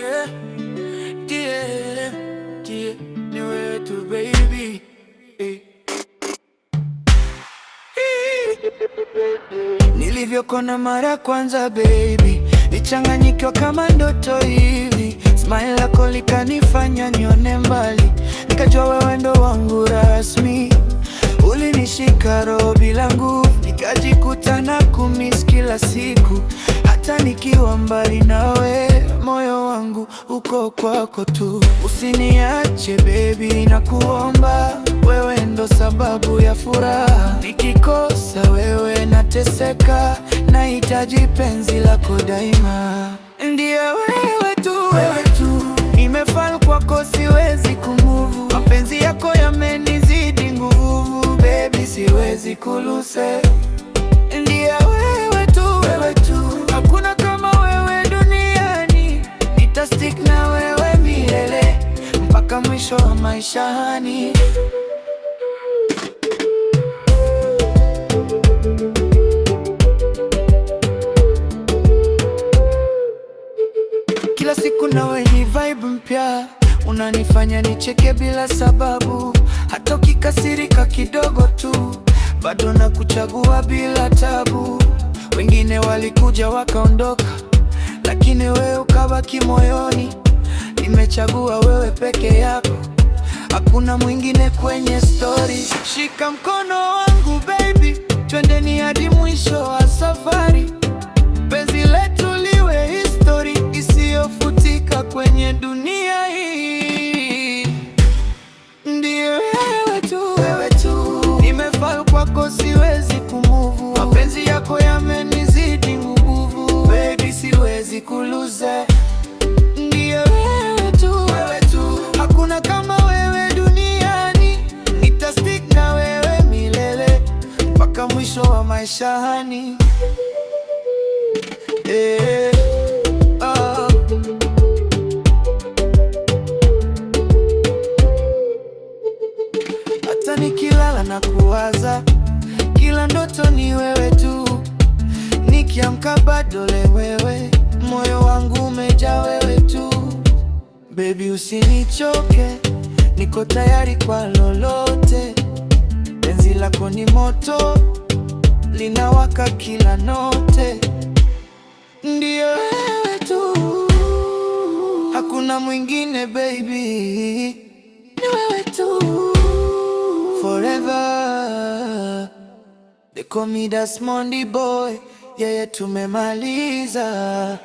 yeah, yeah, yeah, ni wewe tu baby, Nilivyokona mara kwanza baby, nichanganyikiwa kama ndoto hivi. Smile lako likanifanya nione mbali, nikajua wewe ndo wangu rasmi. Ulinishika roho bila nguvu, nikajikuta na kumiss kila siku. Hata nikiwa mbali nawe, moyo wangu uko kwako tu. Usiniache baby, nakuomba, wewe ndo sababu ya furaha. Nikikosa wewe nateseka, nahitaji penzi lako daima. Ndiye wewe tu, wewe tu, nimefall kwako, siwezi kumove. Mapenzi yako yamenizidi nguvu, baby siwezi kuluse. Ndiye wewe tu, wewe tu, hakuna kama wewe duniani. Nitastick na wewe milele, mpaka mwisho wa maisha hani. Kila siku nawe ni vibe mpya, unanifanya nicheke bila sababu. Hata ukikasirika kidogo tu, bado nakuchagua bila tabu. Wengine walikuja wakaondoka, lakini wewe ukabaki moyoni. Nimechagua wewe peke yako, hakuna mwingine kwenye story. Shika mkono wangu baby, twendeni hadi mwisho wa safari. Penzi letu liwe history isiyofutika kwenye dunia hii. Ndiye wewe tu, wewe tu, nimefall kwako, siwezi kumove. Mapenzi yako yamenizidi nguvu, baby siwezi kuluse. Ndiye wewe tu, wewe tu, hakuna kama wewe duniani. Nitastick na wewe milele, mpaka mwisho wa maisha hani. Hata nikilala na kuwaza, kila ndoto ni wewe tu. Nikiamka bado wewe, moyo wangu umejaa wewe tu. Baby usinichoke, niko tayari kwa lolote. Penzi lako ni moto, linawaka kila note. Ndiye wewe tu, hakuna mwingine baby, ni wewe tu. Forever, they call me the Smondy boy, yeah, tumemaliza.